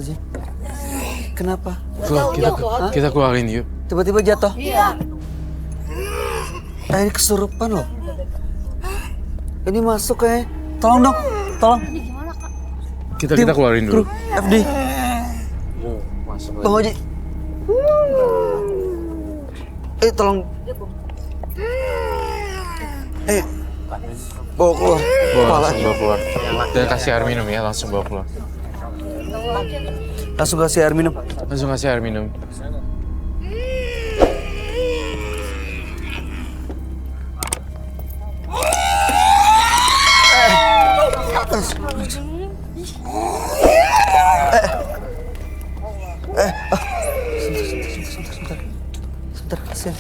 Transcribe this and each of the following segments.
Astagfirullahaladzim. Kenapa? Kita keluarin yuk. Tiba-tiba jatuh? Iya. Ini kesurupan loh. Ini masuk kayak. Tolong dong, tolong. Kita keluarin dulu. FD. Bang Oji. Tolong. Bawa keluar. Langsung bawa keluar. Dan kasih air minum ya, langsung bawa keluar. Langsung kasih air minum. Langsung kasih air minum. Sebentar, kasih.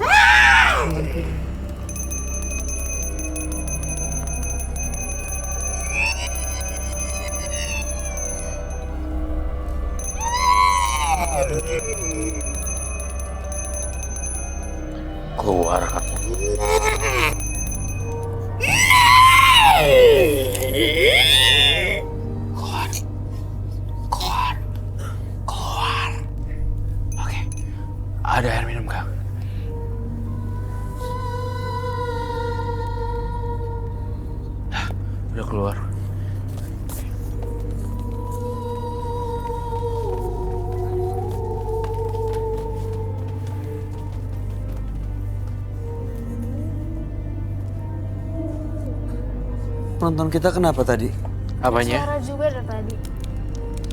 Keluar kamu. Keluar. Oke. Ada air minum, Kang. Nah, udah keluar. Penonton kita kenapa tadi? Apanya? Suara juga dari tadi.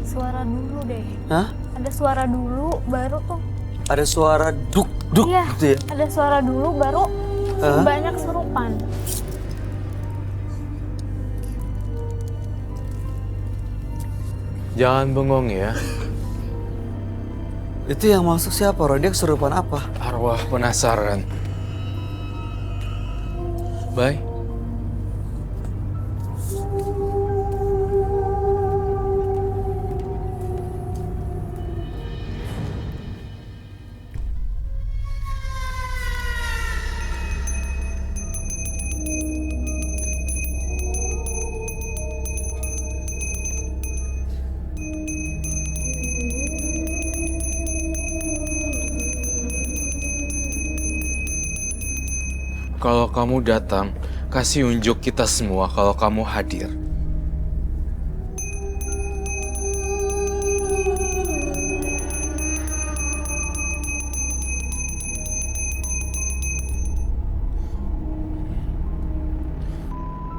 Suara dulu deh. Hah? Ada suara dulu, baru tuh. Ada suara duk Iya, gitu ya? ada suara dulu, baru Hah? banyak serupan. Jangan bengong ya. Itu yang masuk siapa? Roh? Dia kesurupan apa? Arwah penasaran. Bye. Kalau kamu datang, kasih unjuk kita semua kalau kamu hadir.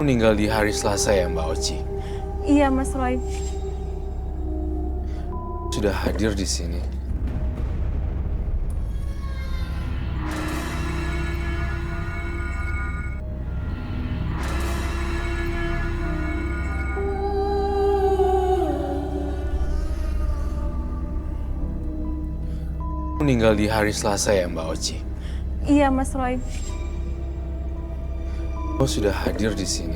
Meninggal di hari Selasa ya, Mbak Oci? Iya, Mas Roy. Sudah hadir di sini. Meninggal di hari Selasa ya, Mbak Oci? Iya, Mas Roy. Oh, sudah hadir di sini.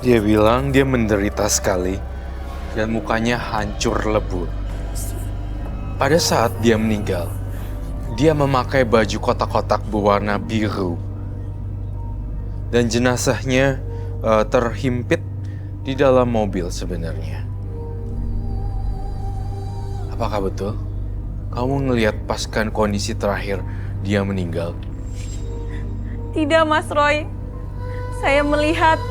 Dia bilang dia menderita sekali dan mukanya hancur lebur. Pada saat dia meninggal, dia memakai baju kotak-kotak berwarna biru. Dan jenazahnya terhimpit di dalam mobil sebenarnya. Apakah betul? Kamu ngelihat paskan kondisi terakhir dia meninggal? Tidak, Mas Roy. Saya melihat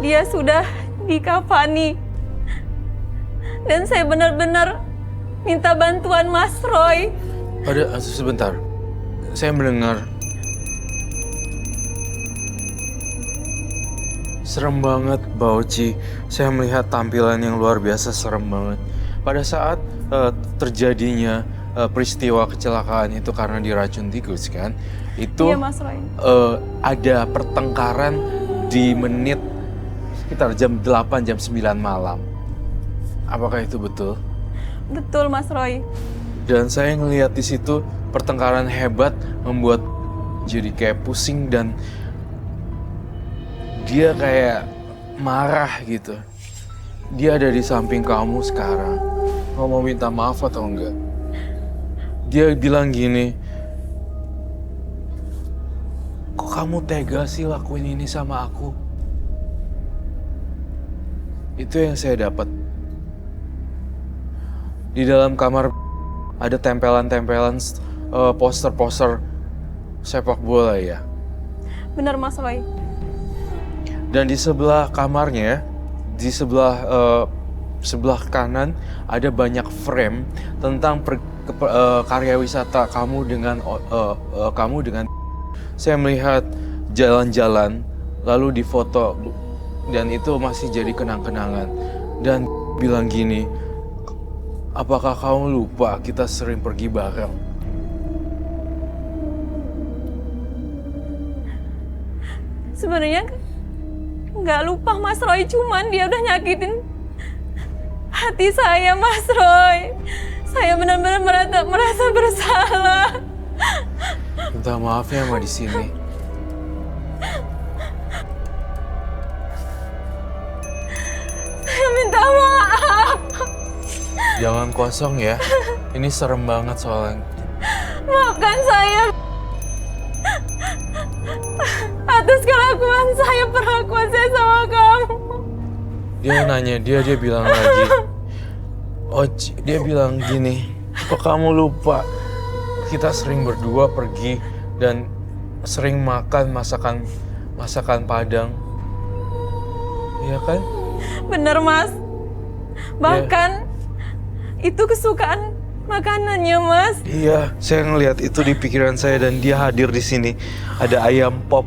dia sudah dikafani. Dan saya benar-benar minta bantuan Mas Roy. Ada, sebentar. Saya mendengar. Serem banget, Bauci. Saya melihat tampilan yang luar biasa serem banget. Pada saat terjadinya peristiwa kecelakaan itu karena diracun tikus kan, itu Iya, Mas Roy. ada pertengkaran di menit sekitar jam 8, jam 9 malam. Apakah itu betul? Betul, Mas Roy. Dan saya ngelihat di situ pertengkaran hebat membuat jadi kayak pusing dan dia kayak marah gitu. Dia ada di samping kamu sekarang. Kamu mau minta maaf atau enggak? Dia bilang gini, kok kamu tega sih lakuin ini sama aku? Itu yang saya dapat. Di dalam kamar ada tempelan-tempelan poster-poster sepak bola ya. Benar Mas Roy. Dan di sebelah kamarnya, di sebelah kanan ada banyak frame tentang karya wisata kamu dengan saya melihat jalan-jalan lalu difoto dan itu masih jadi kenang-kenangan dan bilang gini, apakah kamu lupa kita sering pergi bareng? Sebenarnya nggak lupa Mas Roy, cuman dia udah nyakitin hati saya Mas Roy. Saya benar-benar merasa bersalah. Minta maaf ya sama di sini. Saya minta maaf. Jangan kosong ya. Ini serem banget soalnya. Maafkan saya atas perlakuan saya sama kamu. Dia nanya, dia bilang lagi. Oci, dia bilang gini, kok kamu lupa kita sering berdua pergi dan sering makan masakan Padang. Iya kan? Bener Mas. Bahkan itu kesukaan makanannya Mas. Iya, saya ngelihat itu di pikiran saya dan dia hadir di sini. Ada ayam pop.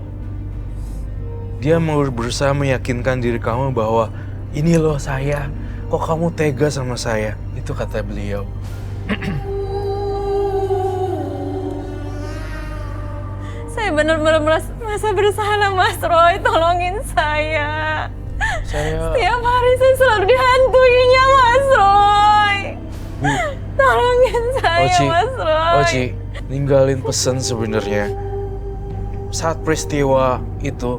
Dia mau berusaha meyakinkan diri kamu bahwa ini loh saya, kok kamu tega sama saya? Itu kata beliau. Saya benar-benar merasa bersalah Mas Roy, tolongin saya. Setiap hari saya selalu dihantuinya Mas Roy. Tolongin saya Mas Roy. Oci, ninggalin pesan sebenarnya. Saat peristiwa itu,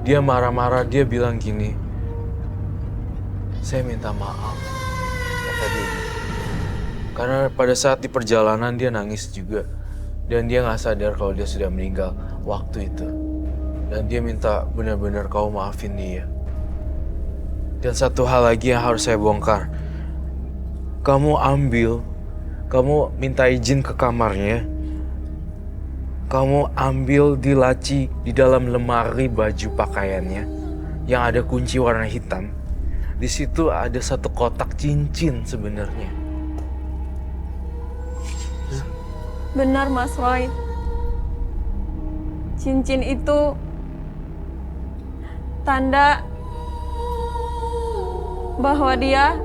dia marah-marah, dia bilang gini, saya minta maaf, kata dia gitu. Karena pada saat di perjalanan dia nangis juga. Dan dia gak sadar kalau dia sudah meninggal waktu itu. Dan dia minta benar-benar kau maafin dia. Dan satu hal lagi yang harus saya bongkar. Kamu minta izin ke kamarnya. Kamu ambil di laci di dalam lemari baju pakaiannya yang ada kunci warna hitam. Di situ ada satu kotak cincin sebenarnya. Benar Mas Roy. Cincin itu tanda bahwa dia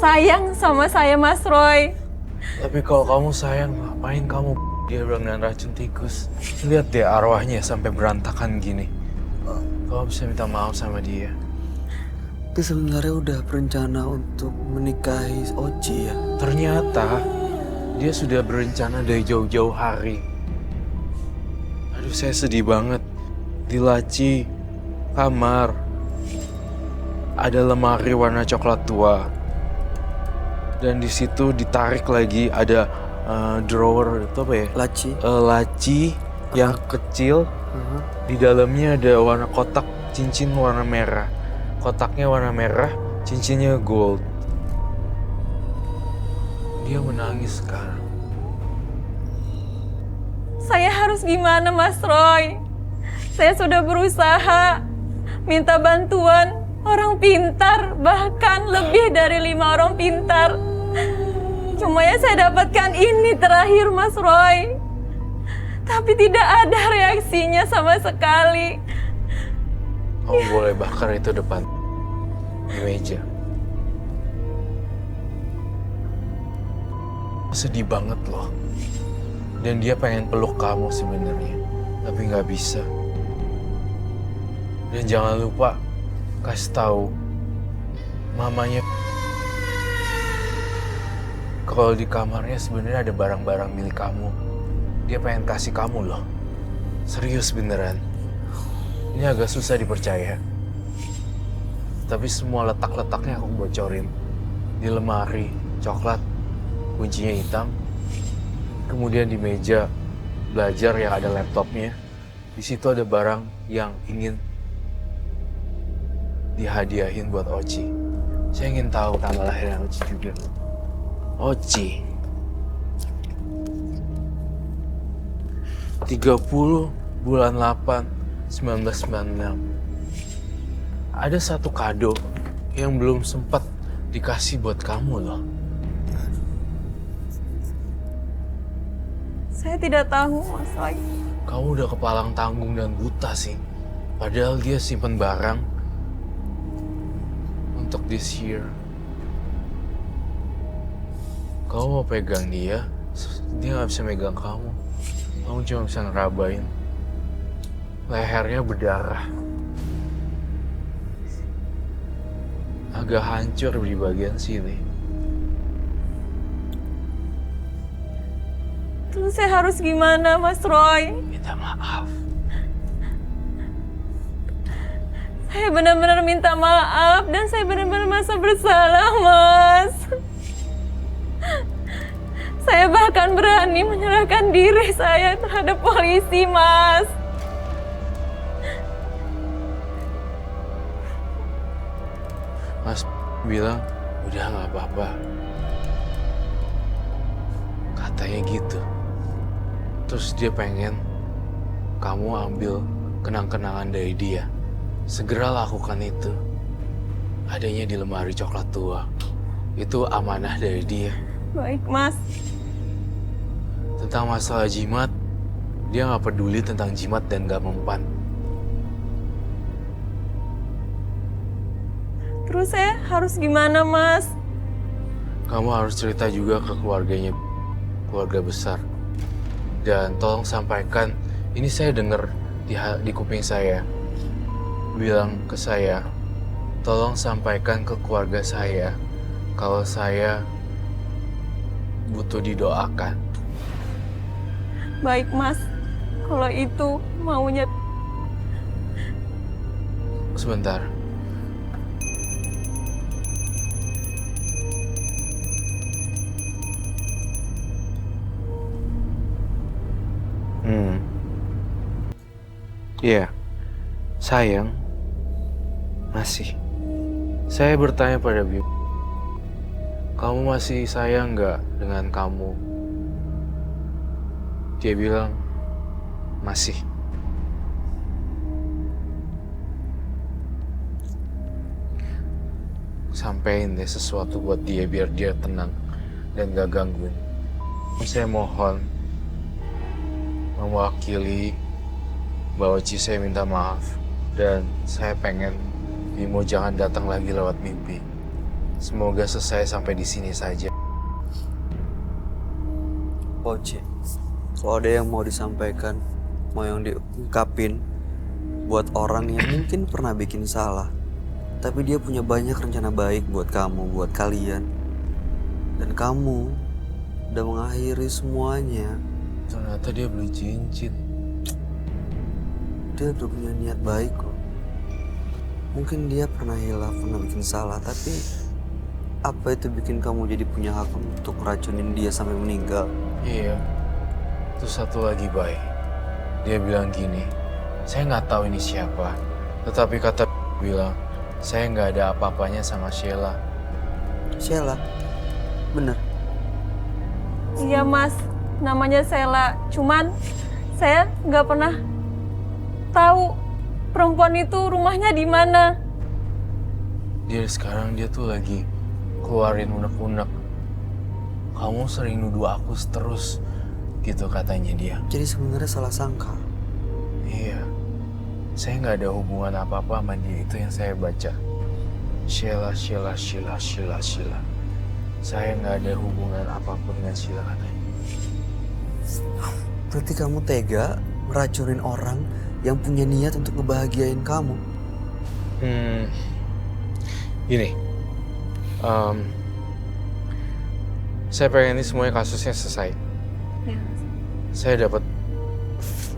sayang sama saya Mas Roy. Tapi kalau kamu sayang, ngapain kamu? Dia bilang dengan racun tikus. Lihat deh arwahnya sampai berantakan gini. Kamu bisa minta maaf sama dia. Tapi sebenarnya udah berencana untuk menikahi Oci ya. Ternyata dia sudah berencana dari jauh-jauh hari. Aduh, saya sedih banget. Di laci kamar ada lemari warna coklat tua. Dan di situ ditarik lagi ada drawer itu apa ya? Laci. Laci yang kecil. Di dalamnya ada warna kotak cincin warna merah. Kotaknya warna merah, cincinnya gold. Dia menangis sekarang. Saya harus gimana Mas Roy? Saya sudah berusaha minta bantuan orang pintar, bahkan lebih dari 5 orang pintar. Cuma yang saya dapatkan ini terakhir Mas Roy. Tapi tidak ada reaksinya sama sekali. Kamu boleh bakar itu depan di meja. Sedih banget loh. Dan dia pengen peluk kamu sebenarnya, tapi nggak bisa. Dan jangan lupa kasih tahu mamanya kalau di kamarnya sebenarnya ada barang-barang milik kamu. Dia pengen kasih kamu loh. Serius beneran. Ini agak susah dipercaya. Tapi semua letak-letaknya aku bocorin. Di lemari coklat, kuncinya hitam, Kemudian di meja belajar yang ada laptopnya, di situ ada barang yang ingin dihadiahin buat Oci. Saya ingin tahu tanggal lahirnya Oci juga. Oci. 30 bulan 8 1996. Ada satu kado yang belum sempat dikasih buat kamu loh. Saya tidak tahu, Mas Roy. Kamu udah kepalang tanggung dan buta sih. Padahal dia simpen barang untuk this year. Kamu mau pegang dia nggak bisa megang kamu. Kamu cuma bisa ngerabain. Lehernya berdarah. Agak hancur di bagian sini. Terus saya harus gimana, Mas Roy? Minta maaf. Saya benar-benar minta maaf dan saya benar-benar merasa bersalah, Mas. Saya bahkan berani menyerahkan diri saya terhadap polisi, Mas. Mas bilang, udah nggak apa-apa. Katanya gitu. Terus dia pengen kamu ambil kenang-kenangan dari dia. Segera lakukan itu. Adanya di lemari coklat tua. Itu amanah dari dia. Baik, Mas. Tentang masalah jimat, dia nggak peduli tentang jimat dan nggak mempan. Terus saya harus gimana, Mas? Kamu harus cerita juga ke keluarganya, keluarga besar. Dan tolong sampaikan, ini saya dengar di kuping saya. Bilang ke saya, tolong sampaikan ke keluarga saya kalau saya butuh didoakan. Baik, Mas. Kalau itu maunya... Sebentar. Iya, sayang, masih. Saya bertanya pada Bim, kamu masih sayang nggak dengan kamu? Dia bilang, masih. Sampein deh sesuatu buat dia biar dia tenang dan gak gangguin. Saya mohon mewakili bahwa saya minta maaf dan saya pengen Bimo jangan datang lagi lewat mimpi. Semoga selesai sampai di sini saja. Oci, kalau ada yang mau disampaikan, mau yang diungkapin buat orang yang mungkin pernah bikin salah, tapi dia punya banyak rencana baik buat kamu, buat kalian, dan kamu udah mengakhiri semuanya. Ternyata dia beli cincin. Dia udah punya niat baik kok. Mungkin dia pernah hilaf, pernah bikin salah, tapi apa itu bikin kamu jadi punya hak untuk racunin dia sampai meninggal? Iya. Terus satu lagi, Bay. Dia bilang gini, saya nggak tahu ini siapa, tetapi kata bilang, saya nggak ada apa-apanya sama Sheila. Sheila? Bener? Iya, Mas. Namanya Sheila. Cuman saya nggak pernah tahu perempuan itu rumahnya di mana. Sekarang dia tuh lagi keluarin unek-unek. Kamu sering nuduh aku terus, gitu katanya dia. Jadi sebenarnya salah sangka. Iya, saya nggak ada hubungan apa-apa sama dia, itu yang saya baca. Sheila. Saya nggak ada hubungan apapun dengan Sheila katanya. Berarti kamu tega meracunin orang yang punya niat untuk ngebahagiain kamu? Gini, saya pengen ini semuanya kasusnya selesai. Ya. Saya dapat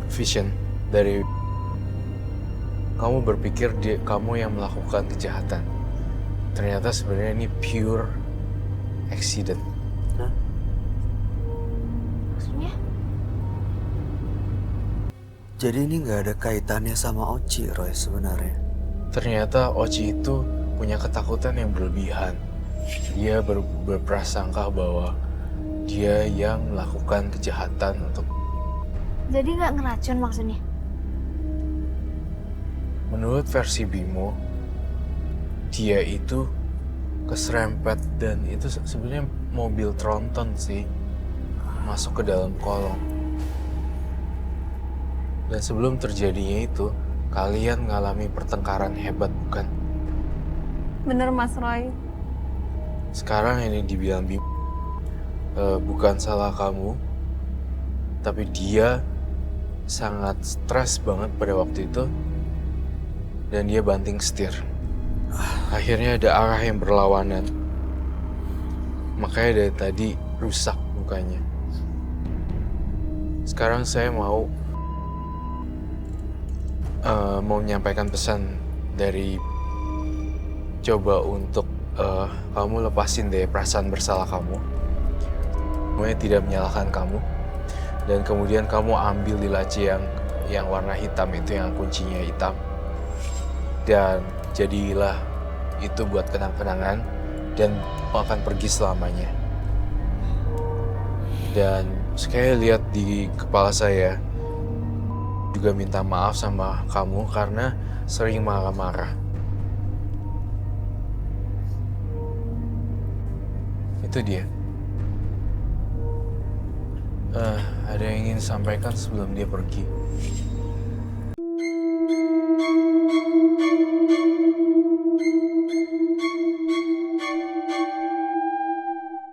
vision dari kamu berpikir kamu yang melakukan kejahatan. Ternyata sebenarnya ini pure accident. Hah? Maksudnya? Jadi ini nggak ada kaitannya sama Oci, Roy sebenarnya. Ternyata Oci itu punya ketakutan yang berlebihan. Dia berprasangka bahwa dia yang melakukan kejahatan untuk... Jadi nggak ngeracun maksudnya? Menurut versi Bimo, dia itu keserempet dan itu sebenarnya mobil tronton sih masuk ke dalam kolong. Dan sebelum terjadinya itu, kalian mengalami pertengkaran hebat, bukan? Bener Mas Roy. Sekarang ini dibilang Bimo, bukan salah kamu, tapi dia sangat stres banget pada waktu itu dan dia banting setir. Akhirnya ada arah yang berlawanan. Makanya dari tadi rusak mukanya. Sekarang saya mau menyampaikan pesan dari coba untuk kamu lepasin deh perasaan bersalah kamu. Semuanya tidak menyalahkan kamu. Dan kemudian kamu ambil di laci yang warna hitam itu, yang kuncinya hitam. Dan jadilah itu buat kenang-kenangan dan akan pergi selamanya. Dan sekali lihat di kepala saya juga minta maaf sama kamu karena sering marah-marah. Itu dia. Ada yang ingin disampaikan sebelum dia pergi?